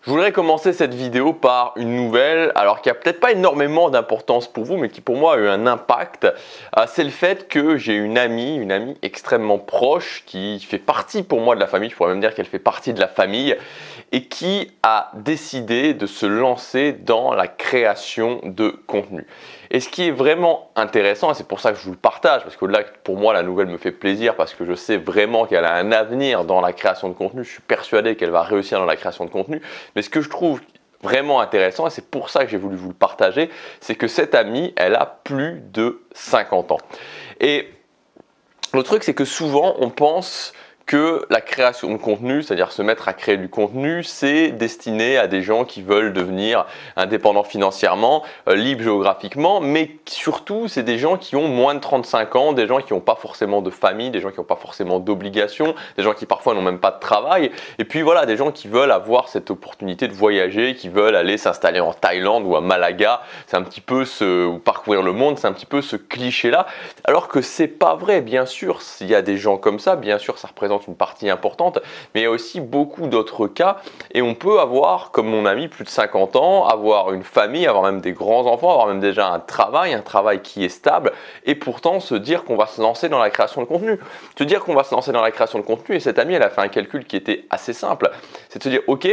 Je voudrais commencer cette vidéo par une nouvelle, alors qui a peut-être pas énormément d'importance pour vous, mais qui pour moi a eu un impact. C'est le fait que j'ai une amie extrêmement proche, qui fait partie pour moi de la famille, je pourrais même dire qu'elle fait partie de la famille, et qui a décidé de se lancer dans la création de contenu. Et ce qui est vraiment intéressant, et c'est pour ça que je vous le partage, parce qu'au-delà, pour moi, la nouvelle me fait plaisir, parce que je sais vraiment qu'elle a un avenir dans la création de contenu, je suis persuadé qu'elle va réussir dans la création de contenu, mais ce que je trouve vraiment intéressant, et c'est pour ça que j'ai voulu vous le partager, c'est que cette amie, elle a plus de 50 ans. Et le truc, c'est que souvent, on pense que la création de contenu, c'est-à-dire se mettre à créer du contenu, c'est destiné à des gens qui veulent devenir indépendants financièrement, libres géographiquement, mais surtout, c'est des gens qui ont moins de 35 ans, des gens qui n'ont pas forcément de famille, des gens qui n'ont pas forcément d'obligations, des gens qui parfois n'ont même pas de travail, et puis voilà, des gens qui veulent avoir cette opportunité de voyager, qui veulent aller s'installer en Thaïlande ou à Malaga, c'est un petit peu ou parcourir le monde, c'est un petit peu ce cliché-là, alors que c'est pas vrai, bien sûr, s'il y a des gens comme ça, bien sûr, ça représente une partie importante, mais il y a aussi beaucoup d'autres cas et on peut avoir, comme mon ami, plus de 50 ans, avoir une famille, avoir même des grands-enfants, avoir même déjà un travail qui est stable et pourtant se dire qu'on va se lancer dans la création de contenu. Se dire qu'on va se lancer dans la création de contenu et cette amie, elle a fait un calcul qui était assez simple, c'est de se dire, ok,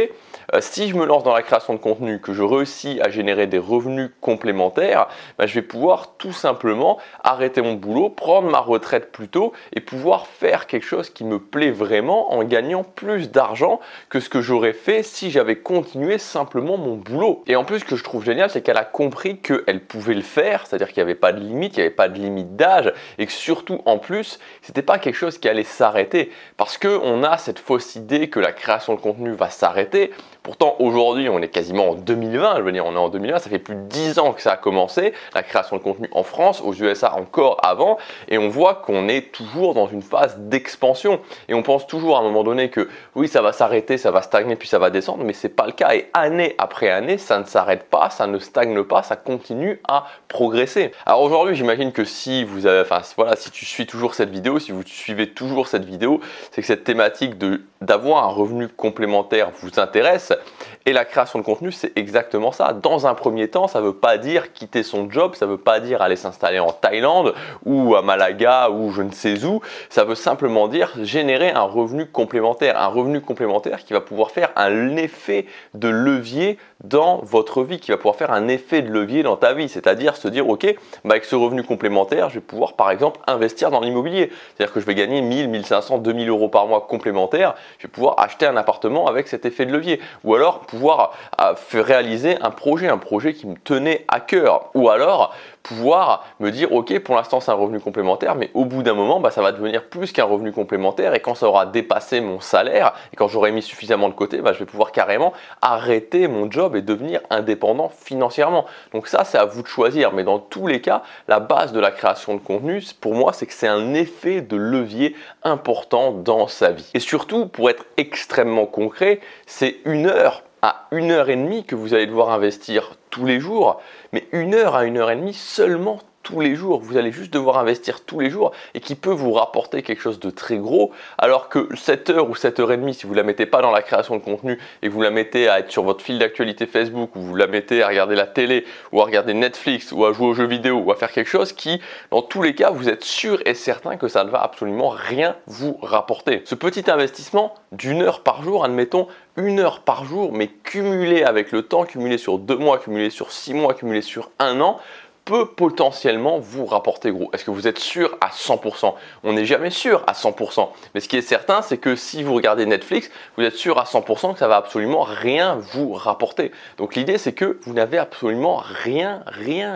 si je me lance dans la création de contenu, que je réussis à générer des revenus complémentaires, je vais pouvoir tout simplement arrêter mon boulot, prendre ma retraite plus tôt et pouvoir faire quelque chose qui me plaît vraiment en gagnant plus d'argent que ce que j'aurais fait si j'avais continué simplement mon boulot. Et en plus, ce que je trouve génial, c'est qu'elle a compris qu'elle pouvait le faire, c'est-à-dire qu'il n'y avait pas de limite, il n'y avait pas de limite d'âge et que surtout en plus, c'était pas quelque chose qui allait s'arrêter parce qu'on a cette fausse idée que la création de contenu va s'arrêter. Pourtant, aujourd'hui, on est quasiment en 2020, je veux dire, on est en 2020, ça fait plus de 10 ans que ça a commencé, la création de contenu en France, aux USA encore avant, et on voit qu'on est toujours dans une phase d'expansion. Et on pense toujours à un moment donné que oui, ça va s'arrêter, ça va stagner, puis ça va descendre, mais c'est pas le cas. Et année après année, ça ne s'arrête pas, ça ne stagne pas, ça continue à progresser. Alors aujourd'hui, j'imagine que si vous avez, si tu suis toujours cette vidéo, si vous suivez toujours cette vidéo, c'est que cette thématique d'avoir un revenu complémentaire vous intéresse. Et la création de contenu, c'est exactement ça. Dans un premier temps, ça ne veut pas dire quitter son job, ça ne veut pas dire aller s'installer en Thaïlande ou à Malaga ou je ne sais où. Ça veut simplement dire générer un revenu complémentaire qui va pouvoir faire un effet de levier dans votre vie, qui va pouvoir faire un effet de levier dans ta vie. C'est-à-dire se dire, ok, avec ce revenu complémentaire, je vais pouvoir par exemple investir dans l'immobilier. C'est-à-dire que je vais gagner 1000, 1500, 2000 euros par mois complémentaires. Je vais pouvoir acheter un appartement avec cet effet de levier. Ou alors pouvoir réaliser un projet qui me tenait à cœur. Ou alors pouvoir me dire, ok, pour l'instant c'est un revenu complémentaire, mais au bout d'un moment, ça va devenir plus qu'un revenu complémentaire et quand ça aura dépassé mon salaire et quand j'aurai mis suffisamment de côté, je vais pouvoir carrément arrêter mon job et devenir indépendant financièrement. Donc ça, c'est à vous de choisir, mais dans tous les cas, la base de la création de contenu, pour moi, c'est que c'est un effet de levier important dans sa vie. Et surtout, pour être extrêmement concret, c'est 1 heure à 1 heure et demie que vous allez devoir investir tous les jours, mais 1 heure à 1 heure et demie seulement tous les jours. Vous allez juste devoir investir tous les jours et qui peut vous rapporter quelque chose de très gros, alors que 7 heures ou 7 heures et demie, si vous ne la mettez pas dans la création de contenu et que vous la mettez à être sur votre fil d'actualité Facebook ou vous la mettez à regarder la télé ou à regarder Netflix ou à jouer aux jeux vidéo ou à faire quelque chose qui, dans tous les cas, vous êtes sûr et certain que ça ne va absolument rien vous rapporter. Ce petit investissement d'1 heure par jour, admettons 1 heure par jour, mais cumulé avec le temps, cumulé sur 2 mois, cumulé sur 6 mois, cumulé sur 1 an, peut potentiellement vous rapporter gros. Est-ce que vous êtes sûr à 100%? On n'est jamais sûr à 100%. Mais ce qui est certain, c'est que si vous regardez Netflix, vous êtes sûr à 100% que ça va absolument rien vous rapporter. Donc l'idée, c'est que vous n'avez absolument rien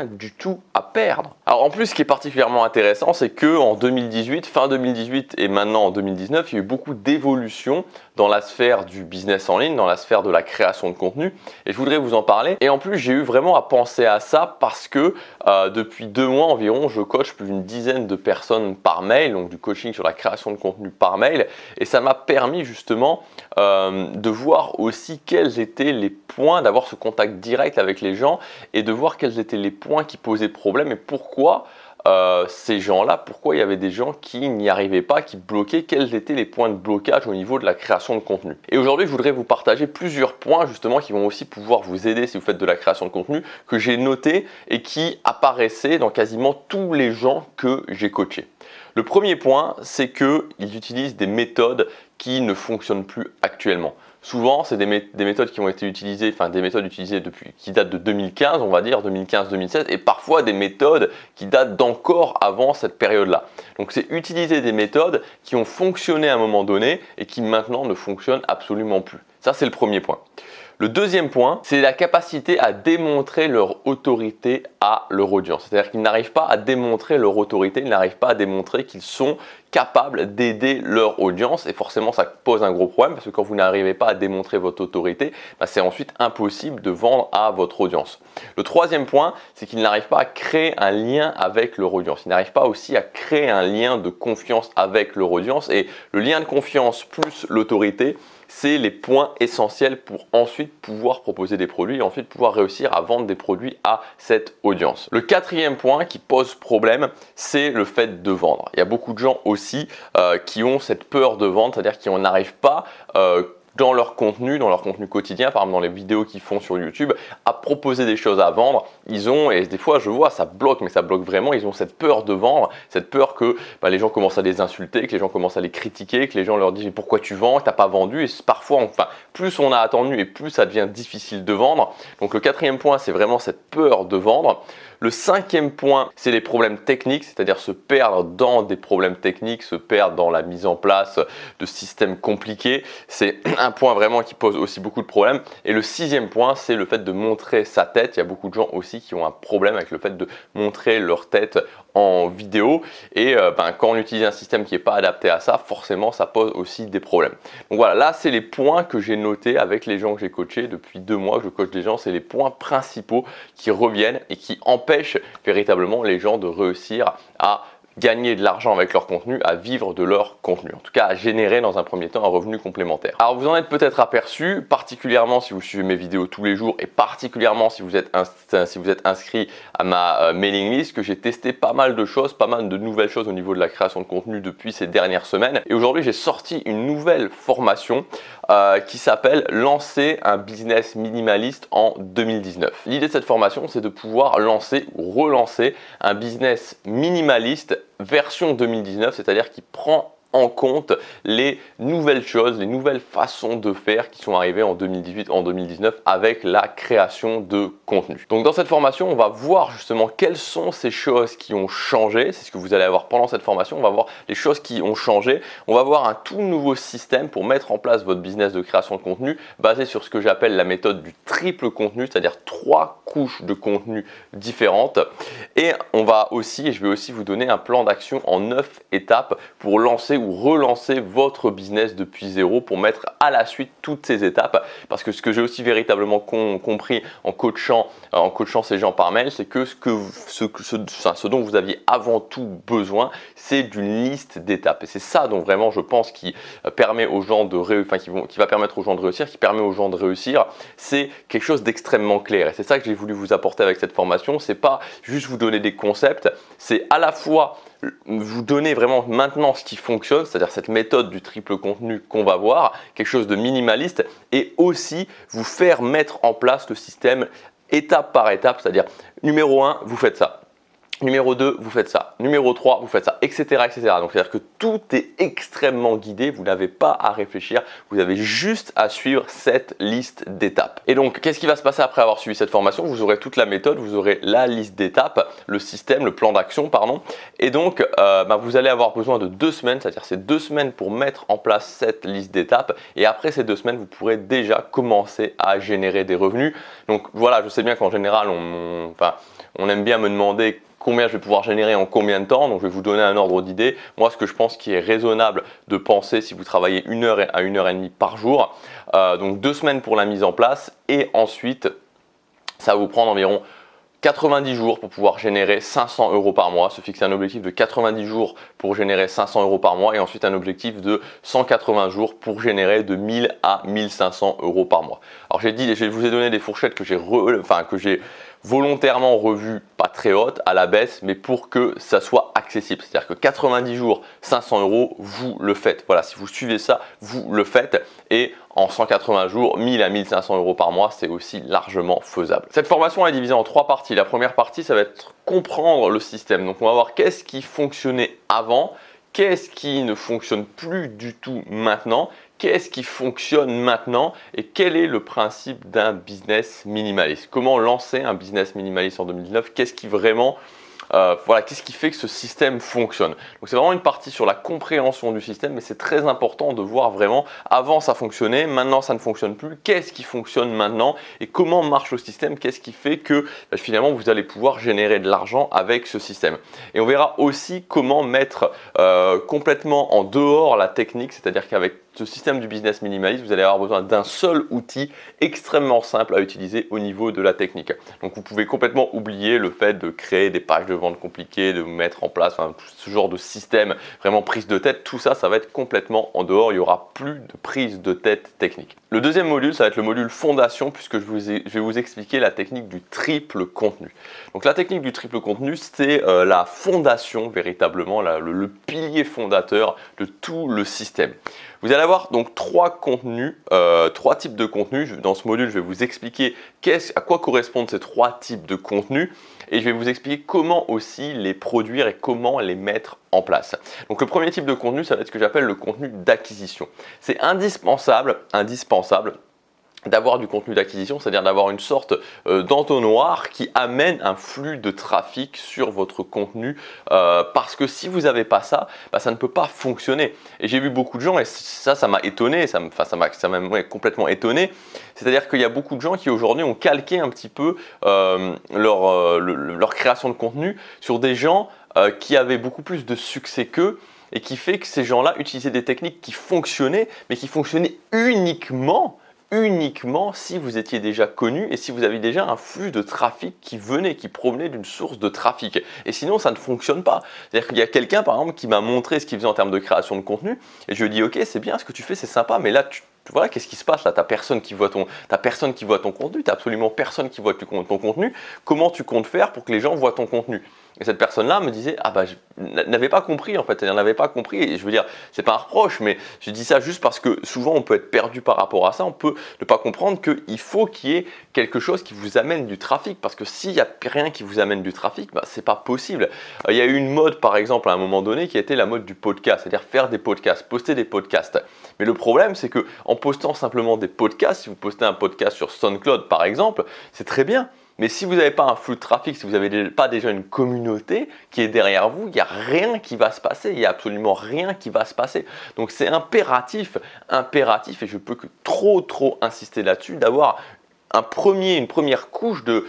du tout à perdre. Alors en plus, ce qui est particulièrement intéressant, c'est que en 2018, fin 2018 et maintenant en 2019, il y a eu beaucoup d'évolutions dans la sphère du business en ligne, dans la sphère de la création de contenu. Et je voudrais vous en parler. Et en plus, j'ai eu vraiment à penser à ça parce que depuis 2 mois environ, je coach plus d'une dizaine de personnes par mail, donc du coaching sur la création de contenu par mail. Et ça m'a permis justement de voir aussi quels étaient les points, d'avoir ce contact direct avec les gens et de voir quels étaient les points qui posaient problème et pourquoi ces gens-là, pourquoi il y avait des gens qui n'y arrivaient pas, qui bloquaient, quels étaient les points de blocage au niveau de la création de contenu. Et aujourd'hui, je voudrais vous partager plusieurs points justement qui vont aussi pouvoir vous aider si vous faites de la création de contenu, que j'ai noté et qui apparaissaient dans quasiment tous les gens que j'ai coachés. Le premier point, c'est qu'ils utilisent des méthodes qui ne fonctionnent plus actuellement. Souvent, c'est des méthodes qui ont été utilisées, enfin des méthodes utilisées qui datent de 2015, on va dire, 2015-2016, et parfois des méthodes qui datent d'encore avant cette période-là. Donc c'est utiliser des méthodes qui ont fonctionné à un moment donné et qui maintenant ne fonctionnent absolument plus. Ça, c'est le premier point. Le deuxième point, c'est la capacité à démontrer leur autorité à leur audience. C'est-à-dire qu'ils n'arrivent pas à démontrer leur autorité, ils n'arrivent pas à démontrer qu'ils sont capables d'aider leur audience. Et forcément, ça pose un gros problème parce que quand vous n'arrivez pas à démontrer votre autorité, c'est ensuite impossible de vendre à votre audience. Le troisième point, c'est qu'ils n'arrivent pas à créer un lien avec leur audience. Ils n'arrivent pas aussi à créer un lien de confiance avec leur audience. Et le lien de confiance plus l'autorité, c'est les points essentiels pour ensuite pouvoir proposer des produits et ensuite pouvoir réussir à vendre des produits à cette audience. Le quatrième point qui pose problème, c'est le fait de vendre. Il y a beaucoup de gens aussi qui ont cette peur de vendre, c'est-à-dire qui n'arrivent pas dans leur contenu quotidien, par exemple dans les vidéos qu'ils font sur YouTube, à proposer des choses à vendre. Ils ont, et des fois je vois, ça bloque, mais ça bloque vraiment, ils ont cette peur de vendre, cette peur que les gens commencent à les insulter, que les gens commencent à les critiquer, que les gens leur disent « mais pourquoi tu vends, t'as pas vendu ?» Et parfois, plus on a attendu et plus ça devient difficile de vendre. Donc le quatrième point, c'est vraiment cette peur de vendre. Le cinquième point, c'est les problèmes techniques, c'est-à-dire se perdre dans des problèmes techniques, se perdre dans la mise en place de systèmes compliqués. C'est un point vraiment qui pose aussi beaucoup de problèmes. Et le sixième point, c'est le fait de montrer sa tête. Il y a beaucoup de gens aussi qui ont un problème avec le fait de montrer leur tête en vidéo. Et quand on utilise un système qui n'est pas adapté à ça, forcément, ça pose aussi des problèmes. Donc voilà, là, c'est les points que j'ai notés avec les gens que j'ai coachés depuis 2 mois que je coach des gens. C'est les points principaux qui reviennent et qui empêchent véritablement les gens de réussir à gagner de l'argent avec leur contenu, à vivre de leur contenu, en tout cas à générer dans un premier temps un revenu complémentaire. Alors vous en êtes peut-être aperçu, particulièrement si vous suivez mes vidéos tous les jours et particulièrement si vous êtes inscrit à ma mailing list, que j'ai testé pas mal de choses, pas mal de nouvelles choses au niveau de la création de contenu depuis ces dernières semaines. Et aujourd'hui j'ai sorti une nouvelle formation qui s'appelle « Lancer un business minimaliste en 2019 ». L'idée de cette formation, c'est de pouvoir lancer ou relancer un business minimaliste version 2019, c'est-à-dire qui prend en compte les nouvelles choses, les nouvelles façons de faire qui sont arrivées en 2018, en 2019 avec la création de contenu. Donc dans cette formation, on va voir justement quelles sont ces choses qui ont changé. C'est ce que vous allez avoir pendant cette formation. On va voir les choses qui ont changé. On va voir un tout nouveau système pour mettre en place votre business de création de contenu basé sur ce que j'appelle la méthode du triple contenu, c'est-à-dire 3 couches de contenu différentes. Et on va aussi, et je vais aussi vous donner un plan d'action en 9 étapes pour lancer ou relancer votre business depuis zéro, pour mettre à la suite toutes ces étapes. Parce que ce que j'ai aussi véritablement compris en coachant ces gens par mail, c'est que ce dont vous aviez avant tout besoin, c'est d'une liste d'étapes. Et c'est ça dont vraiment je pense qui permet aux gens de qui va permettre aux gens de réussir, qui permet aux gens de réussir. C'est quelque chose d'extrêmement clair. Et c'est ça que j'ai voulu vous apporter avec cette formation. C'est pas juste vous donner des concepts, c'est à la fois vous donner vraiment maintenant ce qui fonctionne, c'est-à-dire cette méthode du triple contenu qu'on va voir, quelque chose de minimaliste, et aussi vous faire mettre en place le système étape par étape, c'est-à-dire numéro 1, vous faites ça. Numéro 2, vous faites ça. Numéro 3, vous faites ça, etc. etc. Donc, c'est-à-dire que tout est extrêmement guidé. Vous n'avez pas à réfléchir. Vous avez juste à suivre cette liste d'étapes. Et donc, qu'est-ce qui va se passer après avoir suivi cette formation? Vous aurez toute la méthode, vous aurez la liste d'étapes, le système, le plan d'action, pardon. Et donc, vous allez avoir besoin de 2 semaines, c'est-à-dire c'est 2 semaines pour mettre en place cette liste d'étapes. Et après ces 2 semaines, vous pourrez déjà commencer à générer des revenus. Donc, voilà, je sais bien qu'en général, on aime bien me demander combien je vais pouvoir générer en combien de temps. Donc je vais vous donner un ordre d'idée. Moi, ce que je pense qui est raisonnable de penser si vous travaillez 1 heure à 1 heure et demie par jour, donc 2 semaines pour la mise en place, et ensuite ça va vous prendre environ 90 jours pour pouvoir générer 500 euros par mois, se fixer un objectif de 90 jours pour générer 500 euros par mois et ensuite un objectif de 180 jours pour générer de 1000 à 1500 euros par mois. Alors je vous ai donné des fourchettes que j'ai volontairement revues, pas très hautes, à la baisse, mais pour que ça soit accessible. C'est-à-dire que 90 jours, 500 euros, vous le faites. Voilà, si vous suivez ça, vous le faites. Et en 180 jours, 1000 à 1500 euros par mois, c'est aussi largement faisable. Cette formation est divisée en 3 parties. La première partie, ça va être comprendre le système. Donc, on va voir qu'est-ce qui fonctionnait avant, qu'est-ce qui ne fonctionne plus du tout maintenant, qu'est-ce qui fonctionne maintenant et quel est le principe d'un business minimaliste. Comment lancer un business minimaliste en 2019, qu'est-ce qui vraiment... qu'est-ce qui fait que ce système fonctionne. Donc c'est vraiment une partie sur la compréhension du système, mais c'est très important de voir vraiment, avant ça fonctionnait, maintenant ça ne fonctionne plus, qu'est-ce qui fonctionne maintenant et comment marche le système, qu'est-ce qui fait que finalement vous allez pouvoir générer de l'argent avec ce système. Et on verra aussi comment mettre complètement en dehors la technique, c'est-à-dire qu'avec ce système du business minimaliste, vous allez avoir besoin d'un seul outil extrêmement simple à utiliser au niveau de la technique. Donc vous pouvez complètement oublier le fait de créer des pages de vente compliquées, de mettre en place tout ce genre de système vraiment prise de tête. Tout ça, ça va être complètement en dehors. Il n'y aura plus de prise de tête technique. Le deuxième module, ça va être le module fondation puisque je vais vous expliquer la technique du triple contenu. Donc la technique du triple contenu, c'est la fondation véritablement, le pilier fondateur de tout le système. Vous allez avoir donc 3 contenus, 3 types de contenus. Dans ce module, je vais vous expliquer à quoi correspondent ces 3 types de contenus et je vais vous expliquer comment aussi les produire et comment les mettre en place. Donc le premier type de contenu, ça va être ce que j'appelle le contenu d'acquisition. C'est indispensable d'avoir du contenu d'acquisition, c'est-à-dire d'avoir une sorte d'entonnoir qui amène un flux de trafic sur votre contenu parce que si vous n'avez pas ça, ça ne peut pas fonctionner. Et j'ai vu beaucoup de gens, et ça m'a étonné, ça m'a complètement étonné, c'est-à-dire qu'il y a beaucoup de gens qui aujourd'hui ont calqué un petit peu leur création de contenu sur des gens qui avaient beaucoup plus de succès qu'eux et qui fait que ces gens-là utilisaient des techniques qui fonctionnaient, mais qui fonctionnaient uniquement si vous étiez déjà connu et si vous aviez déjà un flux de trafic qui provenait d'une source de trafic. Et sinon, ça ne fonctionne pas. C'est-à-dire qu'il y a quelqu'un, par exemple, qui m'a montré ce qu'il faisait en termes de création de contenu et je lui ai dit, ok, c'est bien ce que tu fais, c'est sympa, mais là, voilà, qu'est-ce qui se passe là? T'as personne qui voit ton contenu, t'as absolument personne qui voit ton contenu. Comment tu comptes faire pour que les gens voient ton contenu? Et cette personne-là me disait, je n'avais pas compris en fait, elle n'avait pas compris. Et je veux dire, c'est pas un reproche, mais je dis ça juste parce que souvent on peut être perdu par rapport à ça, on peut ne pas comprendre qu'il faut qu'il y ait quelque chose qui vous amène du trafic. Parce que s'il n'y a rien qui vous amène du trafic, c'est pas possible. Il y a eu une mode par exemple à un moment donné qui a été la mode du podcast, c'est-à-dire faire des podcasts, poster des podcasts. Mais le problème, c'est que en postant simplement des podcasts, si vous postez un podcast sur SoundCloud par exemple, c'est très bien. Mais si vous n'avez pas un flux de trafic, si vous n'avez pas déjà une communauté qui est derrière vous, il n'y a rien qui va se passer. Il n'y a absolument rien qui va se passer. Donc c'est impératif, et je peux que trop insister là-dessus, d'avoir une première couche de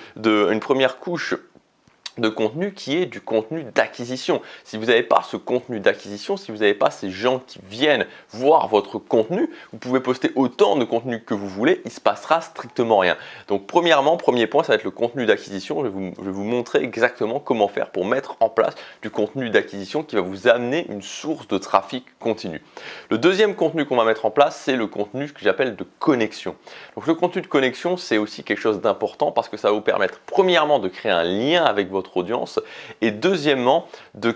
contenu qui est du contenu d'acquisition. Si vous n'avez pas ce contenu d'acquisition, si vous n'avez pas ces gens qui viennent voir votre contenu, vous pouvez poster autant de contenu que vous voulez, il ne se passera strictement rien. Donc premièrement, premier point, ça va être le contenu d'acquisition. Je vais vous montrer exactement comment faire pour mettre en place du contenu d'acquisition qui va vous amener une source de trafic continu. Le deuxième contenu qu'on va mettre en place, c'est le contenu que j'appelle de connexion. Donc le contenu de connexion, c'est aussi quelque chose d'important parce que ça va vous permettre premièrement de créer un lien avec votre audience et deuxièmement de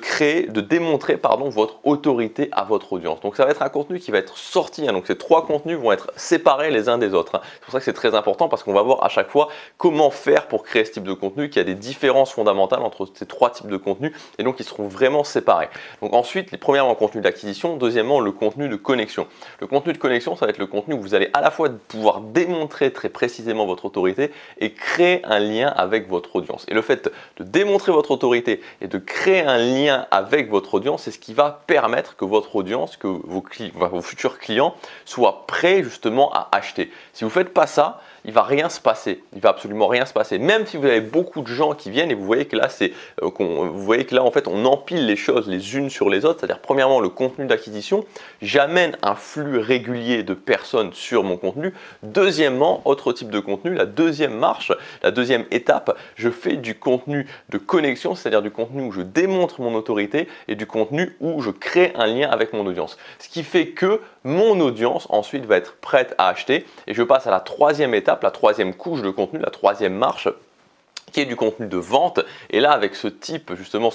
démontrer votre autorité à votre audience. Donc ça va être un contenu qui va être sorti, donc ces 3 contenus vont être séparés les uns des autres. C'est pour ça que c'est très important parce qu'on va voir à chaque fois comment faire pour créer ce type de contenu, qu'il y a des différences fondamentales entre ces 3 types de contenus et donc ils seront vraiment séparés. Donc ensuite, premièrement le contenu d'acquisition, deuxièmement le contenu de connexion. Le contenu de connexion, ça va être le contenu où vous allez à la fois pouvoir démontrer très précisément votre autorité et créer un lien avec votre audience. Et le fait de démontrer votre autorité et de créer un lien avec votre audience, c'est ce qui va permettre que votre audience, que vos futurs clients soient prêts justement à acheter. Si vous ne faites pas ça, il va rien se passer. Il va absolument rien se passer. Même si vous avez beaucoup de gens qui viennent et vous voyez que là, en fait, on empile les choses les unes sur les autres. C'est-à-dire, premièrement, le contenu d'acquisition, j'amène un flux régulier de personnes sur mon contenu. Deuxièmement, autre type de contenu, la deuxième marche, la deuxième étape, je fais du contenu de connexion, c'est-à-dire du contenu où je démontre mon autorité et du contenu où je crée un lien avec mon audience. Ce qui fait que mon audience ensuite va être prête à acheter et je passe à la troisième étape, la troisième couche de contenu, la troisième marche, qui est du contenu de vente. Et là, avec ce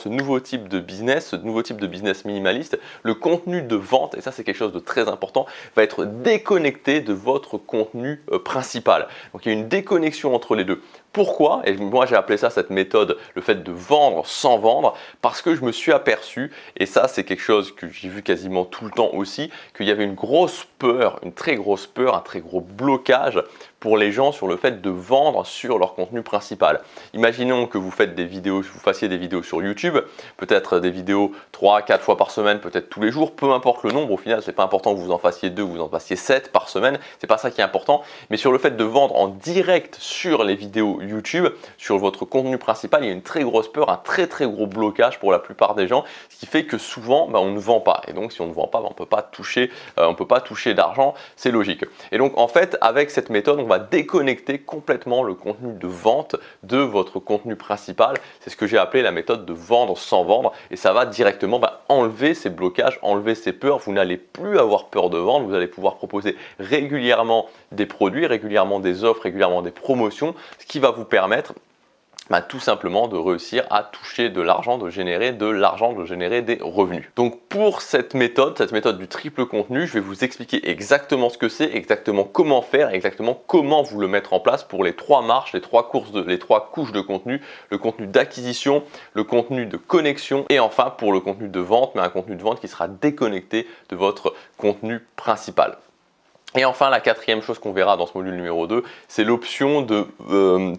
nouveau type de business, ce nouveau type de business minimaliste, le contenu de vente, et ça c'est quelque chose de très important, va être déconnecté de votre contenu principal. Donc il y a une déconnexion entre les deux. Pourquoi? Et moi j'ai appelé ça, cette méthode, le fait de vendre sans vendre, parce que je me suis aperçu, et ça c'est quelque chose que j'ai vu quasiment tout le temps aussi, qu'il y avait une grosse peur, une très grosse peur, un très gros blocage pour les gens sur le fait de vendre sur leur contenu principal. Imaginons que vous fassiez des vidéos sur YouTube, peut-être des vidéos 3-4 fois par semaine, peut-être tous les jours, peu importe le nombre, au final c'est pas important que vous en fassiez 2, vous en fassiez 7 par semaine, c'est pas ça qui est important, mais sur le fait de vendre en direct sur les vidéos YouTube, sur votre contenu principal, il y a une très grosse peur, un très gros blocage pour la plupart des gens, ce qui fait que souvent on ne vend pas, et donc si on ne vend pas, on peut pas toucher d'argent, c'est logique. Et donc en fait avec cette méthode, on va déconnecter complètement le contenu de vente de votre contenu principal. C'est ce que j'ai appelé la méthode de vendre sans vendre, et ça va directement enlever ces blocages, enlever ces peurs. Vous n'allez plus avoir peur de vendre, vous allez pouvoir proposer régulièrement des produits, régulièrement des offres, régulièrement des promotions, ce qui va vous permettre tout simplement de réussir à toucher de l'argent, de générer de l'argent, de générer des revenus. Donc pour cette méthode du triple contenu, je vais vous expliquer exactement ce que c'est, exactement comment faire, exactement comment vous le mettre en place pour les trois marches, les trois couches de contenu, le contenu d'acquisition, le contenu de connexion et enfin pour le contenu de vente, mais un contenu de vente qui sera déconnecté de votre contenu principal. Et enfin, la quatrième chose qu'on verra dans ce module numéro 2, c'est l'option de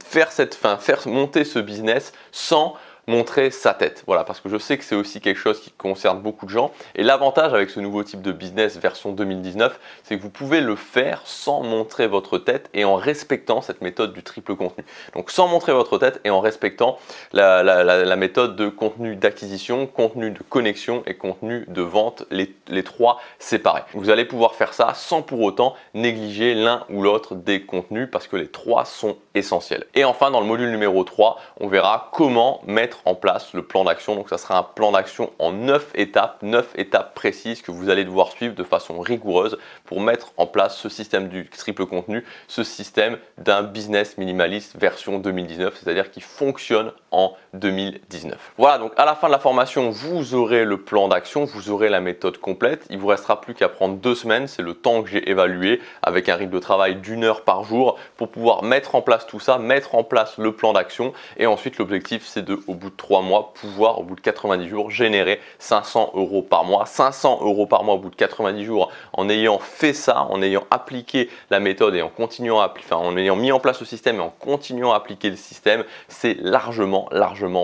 faire monter ce business sans montrer sa tête. Voilà, parce que je sais que c'est aussi quelque chose qui concerne beaucoup de gens. Et l'avantage avec ce nouveau type de business version 2019, c'est que vous pouvez le faire sans montrer votre tête et en respectant cette méthode du triple contenu. Donc sans montrer votre tête et en respectant la méthode de contenu d'acquisition, contenu de connexion et contenu de vente, les trois séparés. Vous allez pouvoir faire ça sans pour autant négliger l'un ou l'autre des contenus parce que les trois sont essentiels. Et enfin, dans le module numéro 3, on verra comment mettre en place le plan d'action. Donc ça sera un plan d'action en 9 étapes précises que vous allez devoir suivre de façon rigoureuse pour mettre en place ce système du triple contenu, ce système d'un business minimaliste version 2019, c'est-à-dire qui fonctionne en 2019. Voilà, donc à la fin de la formation, vous aurez le plan d'action, vous aurez la méthode complète. Il vous restera plus qu'à prendre 2 semaines, c'est le temps que j'ai évalué avec un rythme de travail d'1 heure par jour pour pouvoir mettre en place tout ça, mettre en place le plan d'action et ensuite l'objectif c'est de, au bout de 3 mois, pouvoir au bout de 90 jours générer 500 € par mois. 500 € par mois au bout de 90 jours en ayant fait ça, en ayant appliqué la méthode et en ayant mis en place le système et en continuant à appliquer le système, c'est largement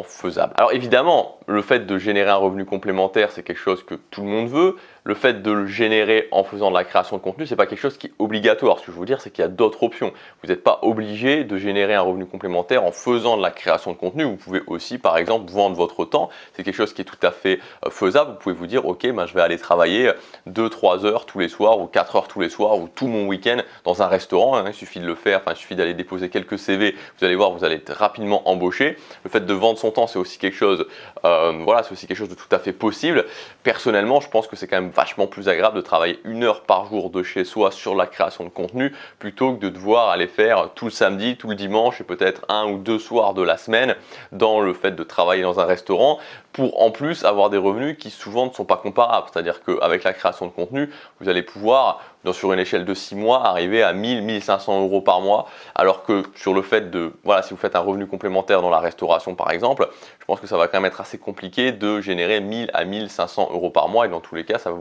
faisable. Alors évidemment, le fait de générer un revenu complémentaire, c'est quelque chose que tout le monde veut. Le fait de le générer en faisant de la création de contenu, c'est pas quelque chose qui est obligatoire. Ce que je veux vous dire, c'est qu'il y a d'autres options. Vous n'êtes pas obligé de générer un revenu complémentaire en faisant de la création de contenu. Vous pouvez aussi, par exemple, vendre votre temps. C'est quelque chose qui est tout à fait faisable. Vous pouvez vous dire, ok, je vais aller travailler 2-3 heures tous les soirs ou 4 heures tous les soirs ou tout mon week-end dans un restaurant. Il suffit de le faire. Il suffit d'aller déposer quelques CV. Vous allez voir, vous allez être rapidement embauché. Le fait de vendre son temps, c'est aussi quelque chose, c'est aussi quelque chose de tout à fait possible. Personnellement, je pense que c'est quand même vachement plus agréable de travailler 1 heure par jour de chez soi sur la création de contenu plutôt que de devoir aller faire tout le samedi, tout le dimanche et peut-être 1 ou 2 soirs de la semaine dans le fait de travailler dans un restaurant pour en plus avoir des revenus qui souvent ne sont pas comparables. C'est-à-dire qu'avec la création de contenu, vous allez pouvoir, sur une échelle de 6 mois, arriver à 1000-1500 € par mois, alors que sur le fait de, si vous faites un revenu complémentaire dans la restauration par exemple, je pense que ça va quand même être assez compliqué de générer 1000 à 1500 € par mois et dans tous les cas, ça va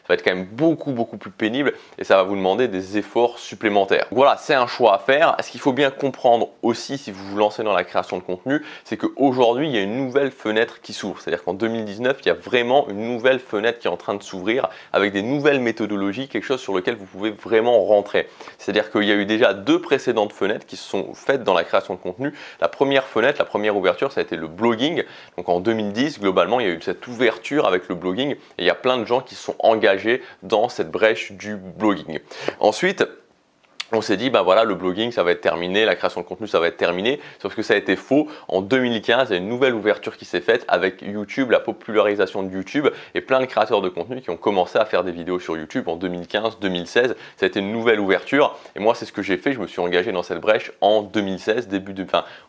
être quand même beaucoup plus pénible et ça va vous demander des efforts supplémentaires. Voilà, c'est un choix à faire. Ce qu'il faut bien comprendre aussi si vous vous lancez dans la création de contenu, c'est qu'aujourd'hui, il y a une nouvelle fenêtre qui s'ouvre. C'est-à-dire qu'en 2019, il y a vraiment une nouvelle fenêtre qui est en train de s'ouvrir avec des nouvelles méthodologies, quelque chose sur sur lequel vous pouvez vraiment rentrer. C'est-à-dire qu'il y a eu déjà 2 précédentes fenêtres qui se sont faites dans la création de contenu. La première fenêtre, la première ouverture, ça a été le blogging. Donc en 2010, globalement, il y a eu cette ouverture avec le blogging et il y a plein de gens qui se sont engagés dans cette brèche du blogging. Ensuite, on s'est dit, ben voilà, le blogging, ça va être terminé, la création de contenu, ça va être terminé. Sauf que ça a été faux. En 2015, il y a une nouvelle ouverture qui s'est faite avec YouTube, la popularisation de YouTube et plein de créateurs de contenu qui ont commencé à faire des vidéos sur YouTube en 2015, 2016. Ça a été une nouvelle ouverture. Et moi, c'est ce que j'ai fait. Je me suis engagé dans cette brèche en 2016,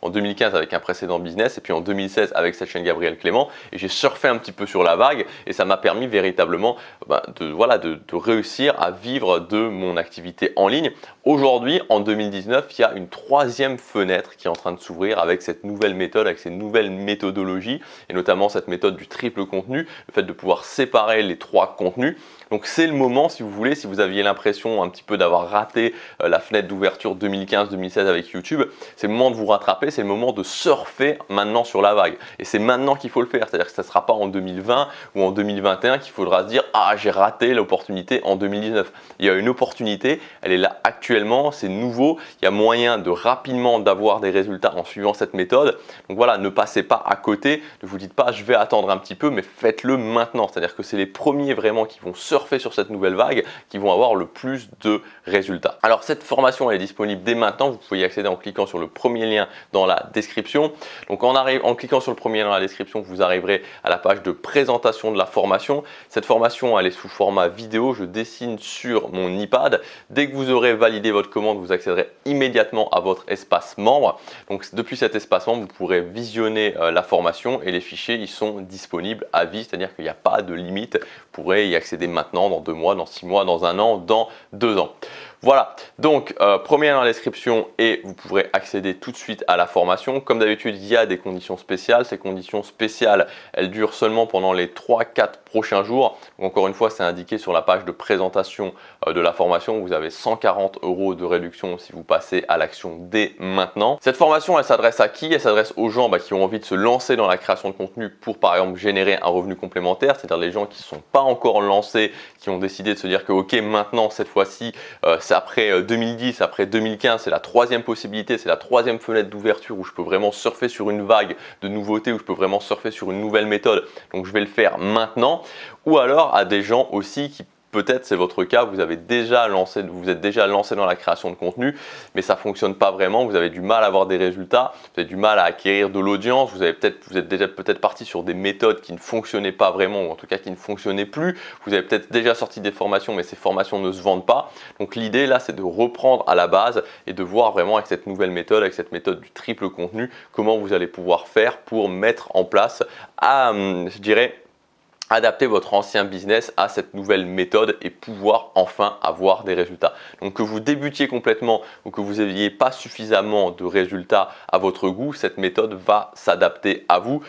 en 2015 avec un précédent business et puis en 2016 avec cette chaîne Gabriel Clément. Et j'ai surfé un petit peu sur la vague et ça m'a permis véritablement de réussir à vivre de mon activité en ligne. Aujourd'hui, en 2019, il y a une 3e fenêtre qui est en train de s'ouvrir avec cette nouvelle méthode, avec cette nouvelle méthodologie et notamment cette méthode du triple contenu, le fait de pouvoir séparer les 3 contenus. Donc c'est le moment, si vous voulez, si vous aviez l'impression un petit peu d'avoir raté la fenêtre d'ouverture 2015-2016 avec YouTube, c'est le moment de vous rattraper, c'est le moment de surfer maintenant sur la vague. Et c'est maintenant qu'il faut le faire, c'est-à-dire que ça ne sera pas en 2020 ou en 2021 qu'il faudra se dire « Ah, j'ai raté l'opportunité en 2019 ». Il y a une opportunité, elle est là actuellement, c'est nouveau, il y a moyen de rapidement d'avoir des résultats en suivant cette méthode. Donc voilà, ne passez pas à côté, ne vous dites pas « Je vais attendre un petit peu », mais faites-le maintenant. C'est-à-dire que c'est les premiers vraiment qui vont surfer sur cette nouvelle vague qui vont avoir le plus de résultats. Alors cette formation elle est disponible dès maintenant, vous pouvez y accéder en cliquant sur le premier lien dans la description. Donc en cliquant sur le premier lien dans la description, vous arriverez à la page de présentation de la formation. Cette formation elle est sous format vidéo, je dessine sur mon iPad. Dès que vous aurez validé votre commande, vous accéderez immédiatement à votre espace membre. Donc depuis cet espace membre, vous pourrez visionner la formation et les fichiers ils sont disponibles à vie, c'est-à-dire qu'il n'y a pas de limite, vous pourrez y accéder maintenant, dans 2 mois, dans 6 mois, dans 1 an, dans 2 ans. Voilà, donc premier lien dans la description et vous pourrez accéder tout de suite à la formation. Comme d'habitude, il y a des conditions spéciales. Ces conditions spéciales, elles durent seulement pendant les 3-4 prochains jours. Donc, encore une fois, c'est indiqué sur la page de présentation de la formation. Vous avez 140 € de réduction si vous passez à l'action dès maintenant. Cette formation, elle s'adresse à qui? Elle s'adresse aux gens qui ont envie de se lancer dans la création de contenu pour, par exemple, générer un revenu complémentaire. C'est-à-dire les gens qui ne sont pas encore lancés, qui ont décidé de se dire que ok, maintenant, cette fois-ci, c'est après 2010, après 2015, c'est la 3e possibilité, c'est la 3e fenêtre d'ouverture où je peux vraiment surfer sur une vague de nouveautés, où je peux vraiment surfer sur une nouvelle méthode. Donc je vais le faire maintenant. Ou alors à des gens aussi qui peut-être c'est votre cas, vous êtes déjà lancé dans la création de contenu, mais ça ne fonctionne pas vraiment, vous avez du mal à avoir des résultats, vous avez du mal à acquérir de l'audience, vous êtes déjà peut-être parti sur des méthodes qui ne fonctionnaient pas vraiment, ou en tout cas qui ne fonctionnaient plus, vous avez peut-être déjà sorti des formations, mais ces formations ne se vendent pas. Donc l'idée là, c'est de reprendre à la base et de voir vraiment avec cette nouvelle méthode, avec cette méthode du triple contenu, comment vous allez pouvoir faire pour mettre en place, je dirais, adapter votre ancien business à cette nouvelle méthode et pouvoir enfin avoir des résultats. Donc que vous débutiez complètement ou que vous n'ayez pas suffisamment de résultats à votre goût, cette méthode va s'adapter à vous.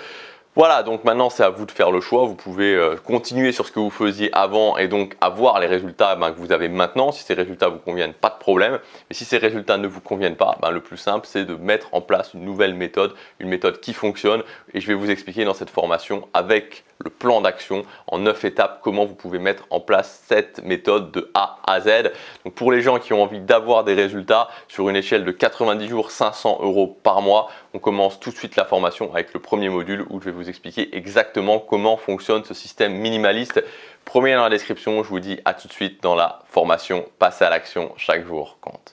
Voilà, donc maintenant c'est à vous de faire le choix. Vous pouvez continuer sur ce que vous faisiez avant et donc avoir les résultats que vous avez maintenant. Si ces résultats vous conviennent, pas de problème. Mais si ces résultats ne vous conviennent pas, le plus simple c'est de mettre en place une nouvelle méthode, une méthode qui fonctionne. Et je vais vous expliquer dans cette formation avec le plan d'action en 9 étapes comment vous pouvez mettre en place cette méthode de A à Z. Donc pour les gens qui ont envie d'avoir des résultats sur une échelle de 90 jours, 500 € par mois, on commence tout de suite la formation avec le premier module où je vais vous expliquer exactement comment fonctionne ce système minimaliste. Premier lien dans la description, je vous dis à tout de suite dans la formation. Passez à l'action, chaque jour compte.